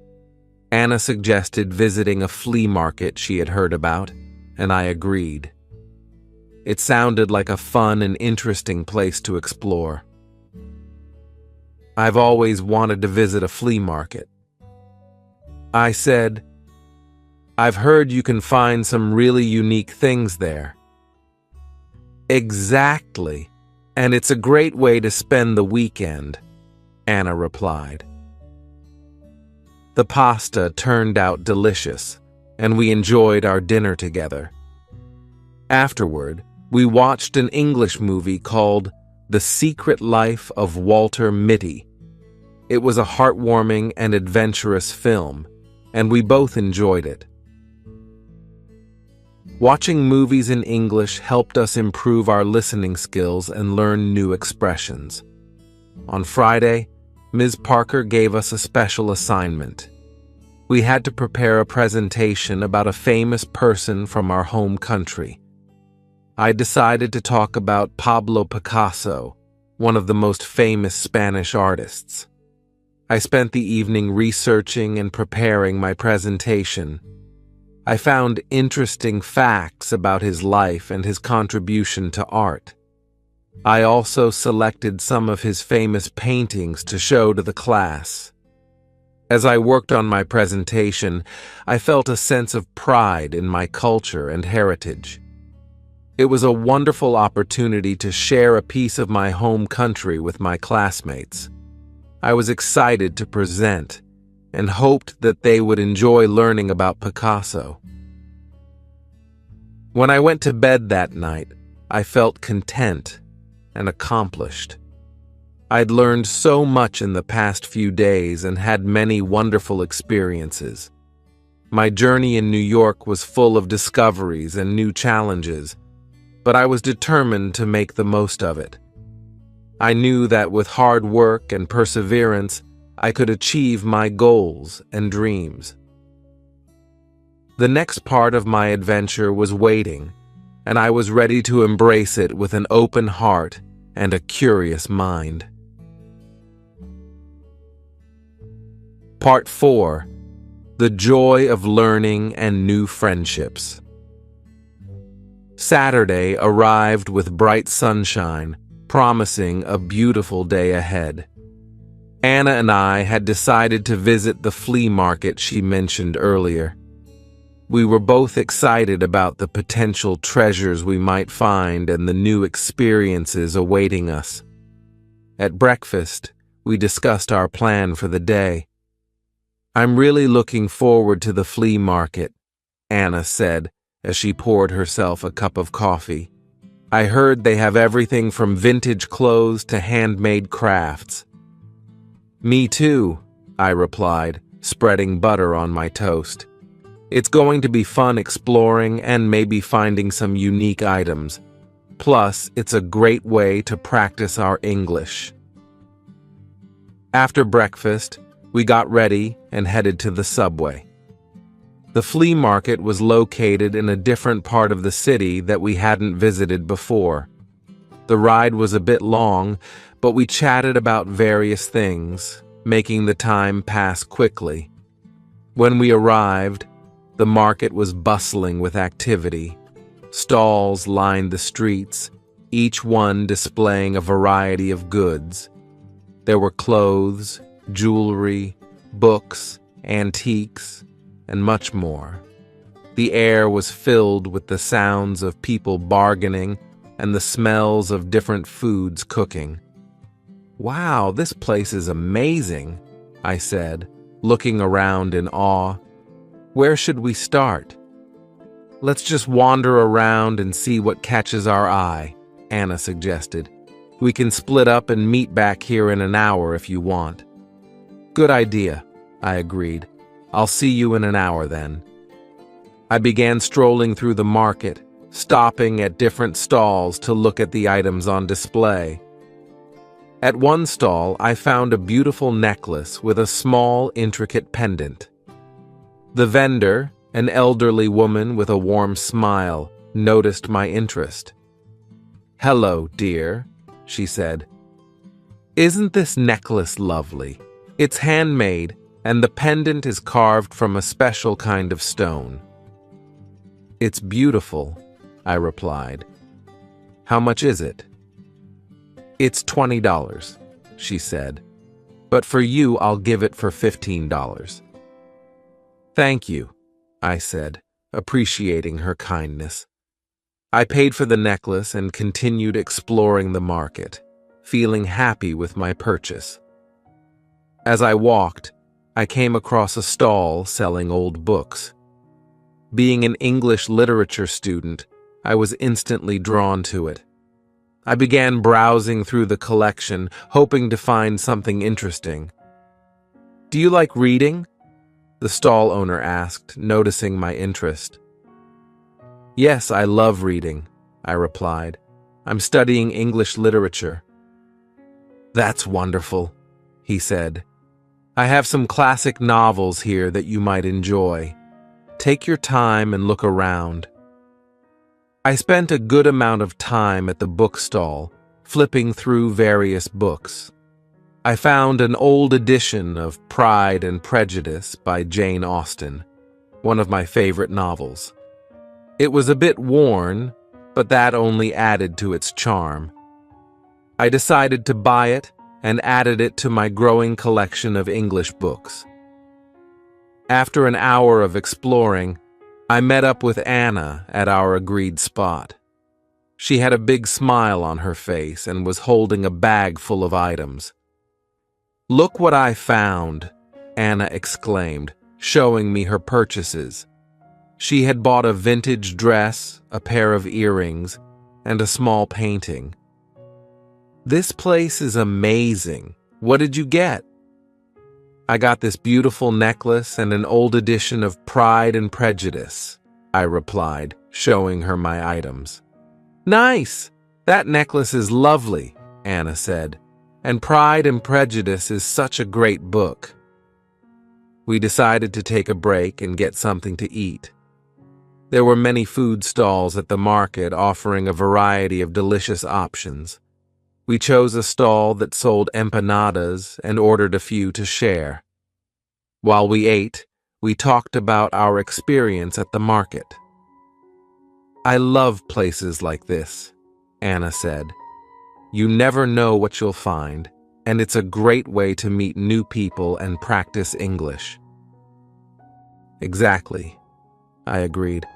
Anna suggested visiting a flea market she had heard about, and I agreed. It sounded like a fun and interesting place to explore. I've always wanted to visit a flea market. I said, I've heard you can find some really unique things there. Exactly, and it's a great way to spend the weekend, Anna replied. The pasta turned out delicious, and we enjoyed our dinner together. Afterward, we watched an English movie called The Secret Life of Walter Mitty. It was a heartwarming and adventurous film, and we both enjoyed it. Watching movies in English helped us improve our listening skills and learn new expressions. On Friday, Ms. Parker gave us a special assignment. We had to prepare a presentation about a famous person from our home country. I decided to talk about Pablo Picasso, one of the most famous Spanish artists. I spent the evening researching and preparing my presentation. I found interesting facts about his life and his contribution to art. I also selected some of his famous paintings to show to the class. As I worked on my presentation, I felt a sense of pride in my culture and heritage. It was a wonderful opportunity to share a piece of my home country with my classmates. I was excited to present and hoped that they would enjoy learning about Picasso. When I went to bed that night, I felt content and accomplished. I'd learned so much in the past few days and had many wonderful experiences. My journey in New York was full of discoveries and new challenges, but I was determined to make the most of it. I knew that with hard work and perseverance, I could achieve my goals and dreams. The next part of my adventure was waiting, and I was ready to embrace it with an open heart and a curious mind. Part 4. The Joy of Learning and New Friendships. Saturday arrived with bright sunshine, promising a beautiful day ahead. Anna and I had decided to visit the flea market she mentioned earlier. We were both excited about the potential treasures we might find and the new experiences awaiting us. At breakfast, we discussed our plan for the day. I'm really looking forward to the flea market, Anna said as she poured herself a cup of coffee. I heard they have everything from vintage clothes to handmade crafts. Me too, I replied, spreading butter on my toast. It's going to be fun exploring and maybe finding some unique items. Plus, it's a great way to practice our English. After breakfast, we got ready and headed to the subway. The flea market was located in a different part of the city that we hadn't visited before. The ride was a bit long, but we chatted about various things, making the time pass quickly. When we arrived, the market was bustling with activity. Stalls lined the streets, each one displaying a variety of goods. There were clothes, jewelry, books, antiques, and much more. The air was filled with the sounds of people bargaining and the smells of different foods cooking. Wow, this place is amazing, I said, looking around in awe. Where should we start? Let's just wander around and see what catches our eye, Anna suggested. We can split up and meet back here in an hour if you want. Good idea, I agreed. I'll see you in an hour then. I began strolling through the market, stopping at different stalls to look at the items on display. At one stall, I found a beautiful necklace with a small, intricate pendant. The vendor, an elderly woman with a warm smile, noticed my interest. "Hello, dear," she said. "Isn't this necklace lovely? It's handmade, and the pendant is carved from a special kind of stone." "It's beautiful," I replied. "How much is it?" "It's $20, she said. but for you I'll give it for $15. Thank you, I said, appreciating her kindness. I paid for the necklace and continued exploring the market, feeling happy with my purchase. As I walked, I came across a stall selling old books. Being an English literature student, I was instantly drawn to it. I began browsing through the collection, hoping to find something interesting. "Do you like reading?" the stall owner asked, noticing my interest. "Yes, I love reading," I replied. "I'm studying English literature." "That's wonderful," he said. "I have some classic novels here that you might enjoy. Take your time and look around." I spent a good amount of time at the bookstall, flipping through various books. I found an old edition of Pride and Prejudice by Jane Austen, one of my favorite novels. It was a bit worn, but that only added to its charm. I decided to buy it and added it to my growing collection of English books. After an hour of exploring, I met up with Anna at our agreed spot. She had a big smile on her face and was holding a bag full of items. "Look what I found," Anna exclaimed, showing me her purchases. She had bought a vintage dress, a pair of earrings, and a small painting. "This place is amazing. What did you get?" "I got this beautiful necklace and an old edition of Pride and Prejudice," I replied, showing her my items. "Nice! That necklace is lovely," Anna said, "and Pride and Prejudice is such a great book." We decided to take a break and get something to eat. There were many food stalls at the market offering a variety of delicious options. We chose a stall that sold empanadas and ordered a few to share. While we ate, we talked about our experience at the market. "I love places like this," Anna said. "You never know what you'll find, and it's a great way to meet new people and practice English." "Exactly," I agreed.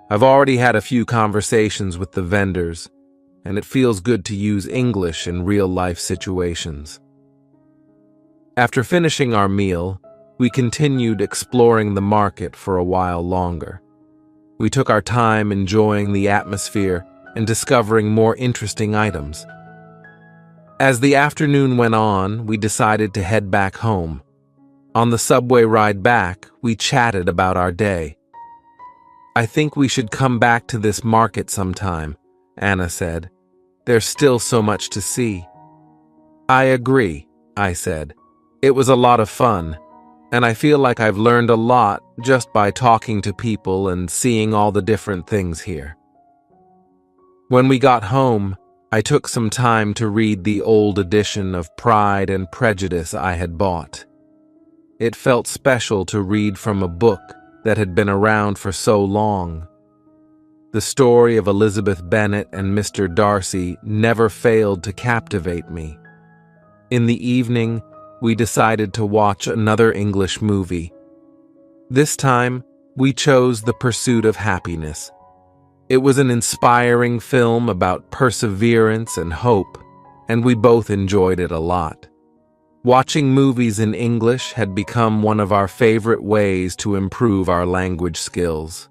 "I've already had a few conversations with the vendors, and it feels good to use English in real-life situations." After finishing our meal, we continued exploring the market for a while longer. We took our time enjoying the atmosphere and discovering more interesting items. As the afternoon went on, we decided to head back home. On the subway ride back, we chatted about our day. "I think we should come back to this market sometime," Anna said. "There's still so much to see." "I agree," I said. "It was a lot of fun, and I feel like I've learned a lot just by talking to people and seeing all the different things here." When we got home, I took some time to read the old edition of Pride and Prejudice I had bought. It felt special to read from a book that had been around for so long. The story of Elizabeth Bennet and Mr. Darcy never failed to captivate me. In the evening, we decided to watch another English movie. This time, we chose The Pursuit of Happiness. It was an inspiring film about perseverance and hope, and we both enjoyed it a lot. Watching movies in English had become one of our favorite ways to improve our language skills.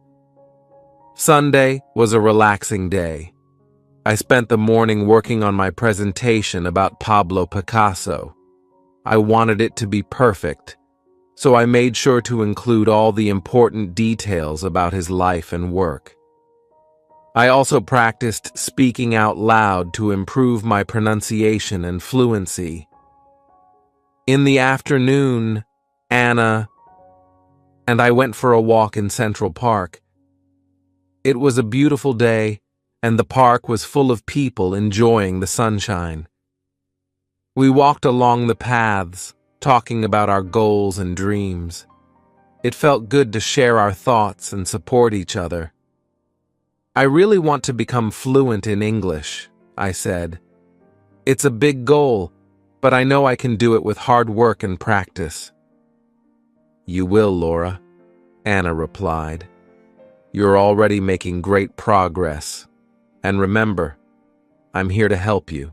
Sunday was a relaxing day. I spent the morning working on my presentation about Pablo Picasso. I wanted it to be perfect, so I made sure to include all the important details about his life and work. I also practiced speaking out loud to improve my pronunciation and fluency. In the afternoon, Anna and I went for a walk in Central Park. It was a beautiful day, and the park was full of people enjoying the sunshine. We walked along the paths, talking about our goals and dreams. It felt good to share our thoughts and support each other. "I really want to become fluent in English," I said. "It's a big goal, but I know I can do it with hard work and practice." "You will, Laura," Anna replied. "You're already making great progress. And remember, I'm here to help you."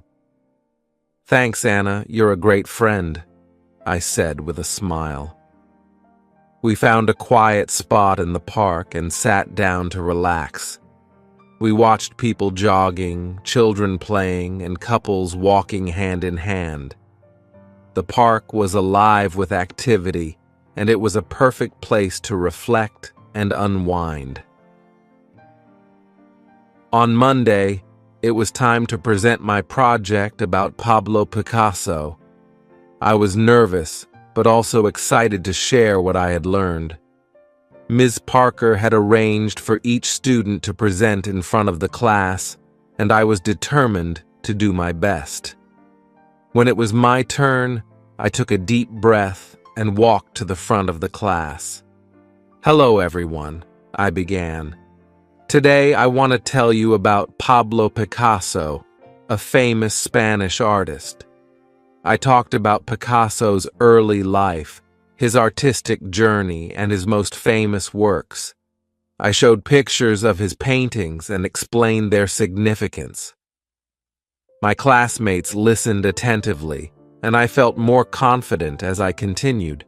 "Thanks, Anna. You're a great friend," I said with a smile. We found a quiet spot in the park and sat down to relax. We watched people jogging, children playing, and couples walking hand in hand. The park was alive with activity, and it was a perfect place to reflect and unwind. On Monday, it was time to present my project about Pablo Picasso. I was nervous, but also excited to share what I had learned. Ms. Parker had arranged for each student to present in front of the class, and I was determined to do my best. When it was my turn, I took a deep breath and walked to the front of the class. "Hello, everyone," I began. "Today I want to tell you about Pablo Picasso, a famous Spanish artist." I talked about Picasso's early life, his artistic journey, and his most famous works. I showed pictures of his paintings and explained their significance. My classmates listened attentively, and I felt more confident as I continued.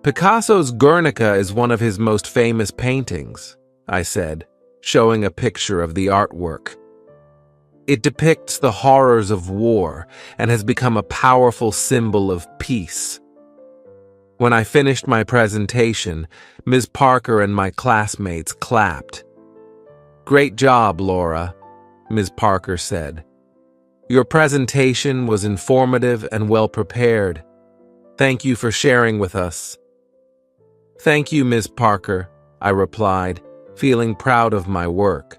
"Picasso's Guernica is one of his most famous paintings," I said, showing a picture of the artwork. "It depicts the horrors of war and has become a powerful symbol of peace." When I finished my presentation, Ms. Parker and my classmates clapped. "Great job, Laura," Ms. Parker said. "Your presentation was informative and well prepared. Thank you for sharing with us." "Thank you, Ms. Parker," I replied, feeling proud of my work.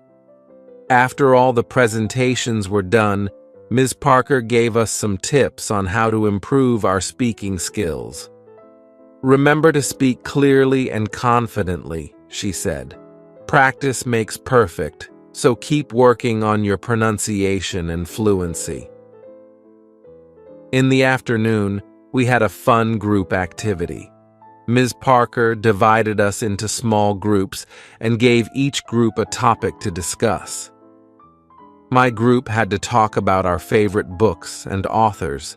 After all the presentations were done, Ms. Parker gave us some tips on how to improve our speaking skills. "Remember to speak clearly and confidently," she said. "Practice makes perfect, so keep working on your pronunciation and fluency." In the afternoon, we had a fun group activity. Ms. Parker divided us into small groups and gave each group a topic to discuss. My group had to talk about our favorite books and authors.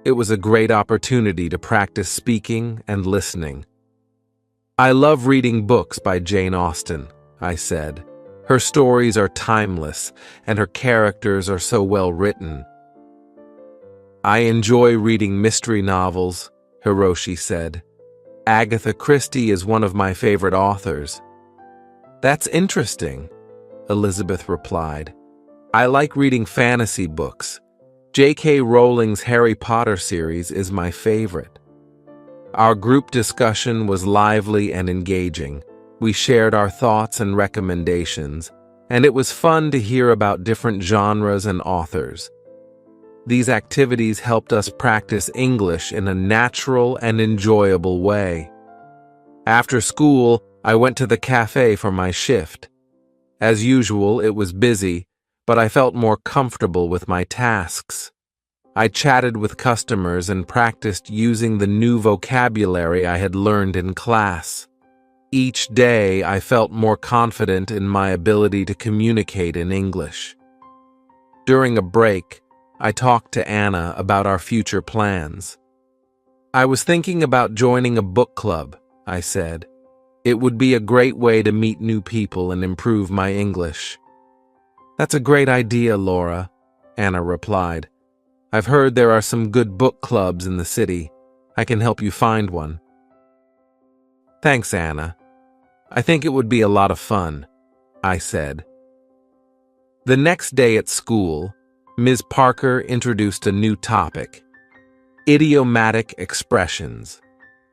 It was a great opportunity to practice speaking and listening. "I love reading books by Jane Austen," I said. "Her stories are timeless, and her characters are so well written." "I enjoy reading mystery novels," Hiroshi said. "Agatha Christie is one of my favorite authors." "That's interesting," Elizabeth replied. "I like reading fantasy books. J.K. Rowling's Harry Potter series is my favorite." Our group discussion was lively and engaging. We shared our thoughts and recommendations, and it was fun to hear about different genres and authors. These activities helped us practice English in a natural and enjoyable way. After school, I went to the cafe for my shift. As usual, it was busy, but I felt more comfortable with my tasks. I chatted with customers and practiced using the new vocabulary I had learned in class. Each day, I felt more confident in my ability to communicate in English. During a break, I talked to Anna about our future plans. "I was thinking about joining a book club," I said. "It would be a great way to meet new people and improve my English." "That's a great idea, Laura," Anna replied. "I've heard there are some good book clubs in the city. I can help you find one." "Thanks, Anna. I think it would be a lot of fun," I said. The next day at school, Ms. Parker introduced a new topic: idiomatic expressions.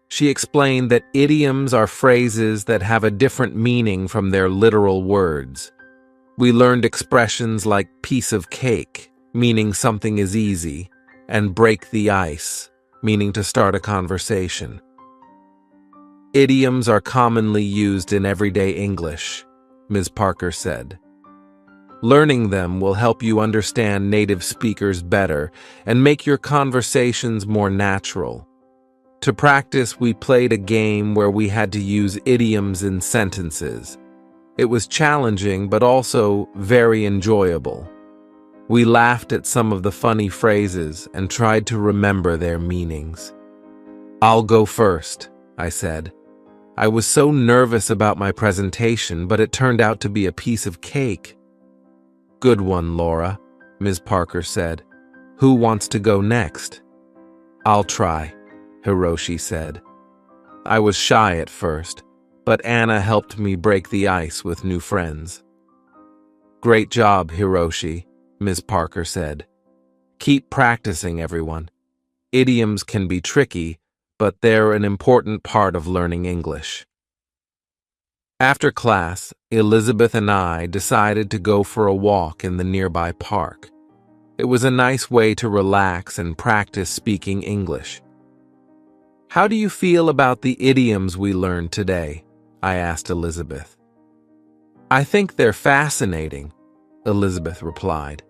She explained that idioms are phrases that have a different meaning from their literal words. We learned expressions like piece of cake, meaning something is easy, and break the ice, meaning to start a conversation. "Idioms are commonly used in everyday English," Ms. Parker said. Learning them will help you understand native speakers better and make your conversations more natural. To practice, we played a game where we had to use idioms in sentences. It was challenging, but also very enjoyable. We laughed at some of the funny phrases and tried to remember their meanings. "I'll go first," I said. I was so nervous about my presentation, but it turned out to be a piece of cake. "Good one, Laura," Ms. Parker said. "Who wants to go next?" "I'll try," Hiroshi said. I was shy at first, but Anna helped me break the ice with new friends. "Great job, Hiroshi," Ms. Parker said. "Keep practicing, everyone. Idioms can be tricky, but they're an important part of learning English." After class, Elizabeth and I decided to go for a walk in the nearby park. It was a nice way to relax and practice speaking English. "How do you feel about the idioms we learned today?" I asked Elizabeth. "I think they're fascinating," Elizabeth replied.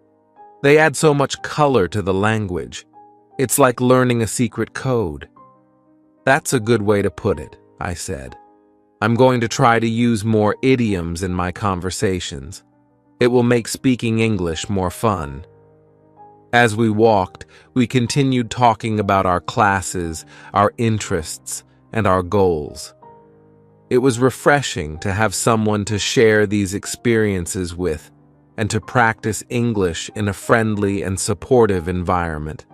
"They add so much color to the language. It's like learning a secret code." "That's a good way to put it," I said. "I'm going to try to use more idioms in my conversations. It will make speaking English more fun." As we walked, we continued talking about our classes, our interests, and our goals. It was refreshing to have someone to share these experiences with and to practice English in a friendly and supportive environment.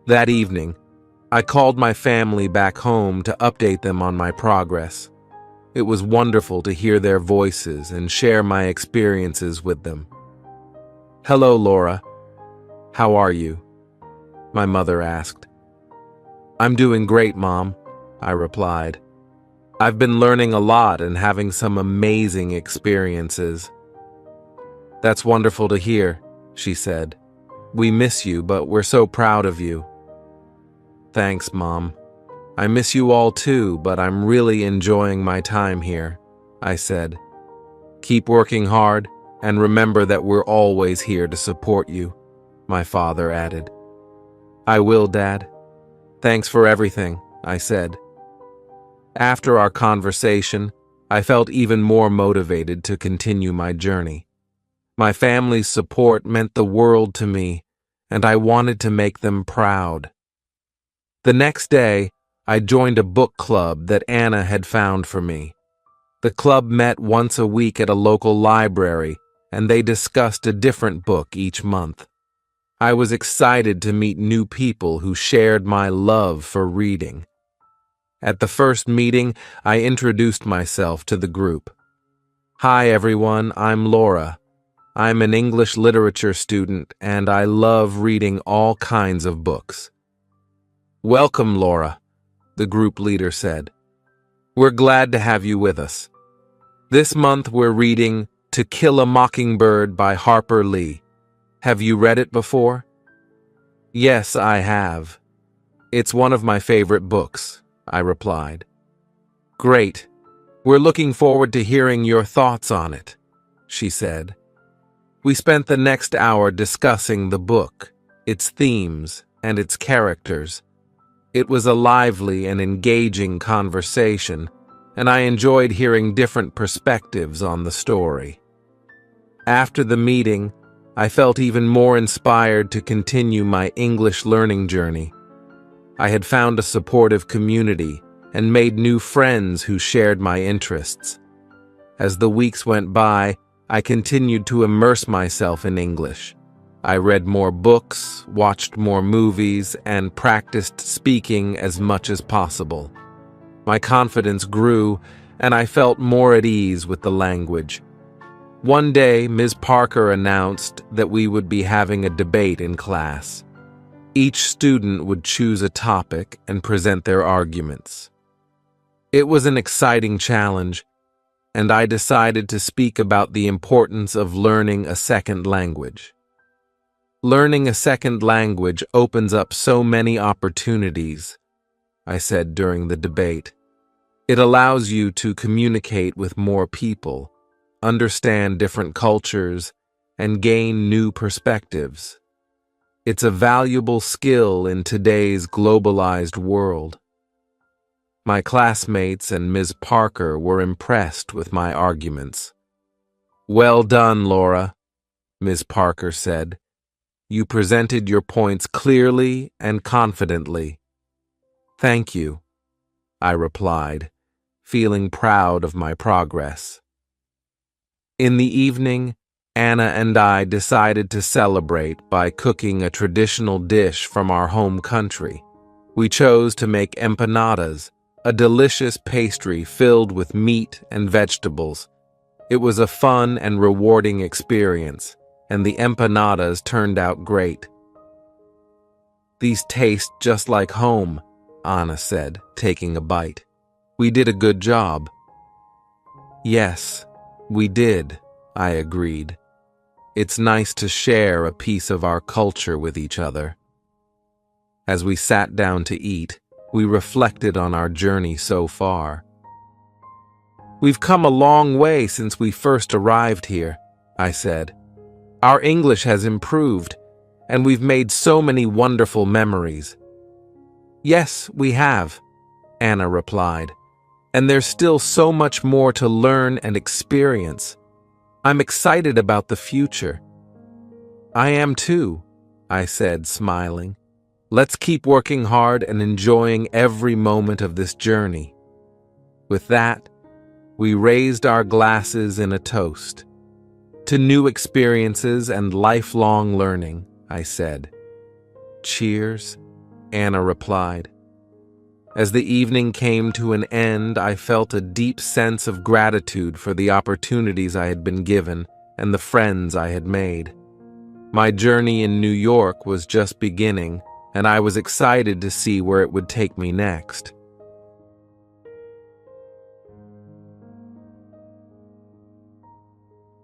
That evening, I called my family back home to update them on my progress. It was wonderful to hear their voices and share my experiences with them. "Hello, Laura. How are you?" my mother asked. "I'm doing great, Mom," I replied. "I've been learning a lot and having some amazing experiences." "That's wonderful to hear," she said. "We miss you, but we're so proud of you." "Thanks, Mom. I miss you all too, but I'm really enjoying my time here," I said. "Keep working hard, and remember that we're always here to support you," my father added. "I will, Dad. Thanks for everything," I said. After our conversation, I felt even more motivated to continue my journey. My family's support meant the world to me, and I wanted to make them proud. The next day, I joined a book club that Anna had found for me. The club met once a week at a local library, and they discussed a different book each month. I was excited to meet new people who shared my love for reading. At the first meeting, I introduced myself to the group. "Hi, everyone, I'm Laura. I'm an English literature student, and I love reading all kinds of books." "Welcome, Laura," the group leader said. "We're glad to have you with us. This month we're reading To Kill a Mockingbird by Harper Lee. Have you read it before?" "Yes, I have. It's one of my favorite books," I replied. "Great. We're looking forward to hearing your thoughts on it," she said. We spent the next hour discussing the book, its themes, and its characters. It was a lively and engaging conversation, and I enjoyed hearing different perspectives on the story. After the meeting, I felt even more inspired to continue my English learning journey. I had found a supportive community and made new friends who shared my interests. As the weeks went by, I continued to immerse myself in English. I read more books, watched more movies, and practiced speaking as much as possible. My confidence grew, and I felt more at ease with the language. One day, Ms. Parker announced that we would be having a debate in class. Each student would choose a topic and present their arguments. It was an exciting challenge, and I decided to speak about the importance of learning a second language. Learning a second language opens up so many opportunities, I said during the debate. It allows you to communicate with more people, understand different cultures, and gain new perspectives. It's a valuable skill in today's globalized world. My classmates and Ms. Parker were impressed with my arguments. "Well done, Laura," Ms. Parker said. "You presented your points clearly and confidently." "Thank you," I replied, feeling proud of my progress. In the evening, Anna and I decided to celebrate by cooking a traditional dish from our home country. We chose to make empanadas, a delicious pastry filled with meat and vegetables. It was a fun and rewarding experience, and the empanadas turned out great. "These taste just like home," Anna said, taking a bite. "We did a good job." "Yes, we did," I agreed. "It's nice to share a piece of our culture with each other." As we sat down to eat, we reflected on our journey so far. "We've come a long way since we first arrived here," I said. "Our English has improved, and we've made so many wonderful memories." "Yes, we have," Anna replied, "and there's still so much more to learn and experience. I'm excited about the future." "I am too," I said, smiling. "Let's keep working hard and enjoying every moment of this journey." With that, we raised our glasses in a toast. "To new experiences and lifelong learning," I said. "Cheers," Anna replied. As the evening came to an end, I felt a deep sense of gratitude for the opportunities I had been given and the friends I had made. My journey in New York was just beginning, and I was excited to see where it would take me next.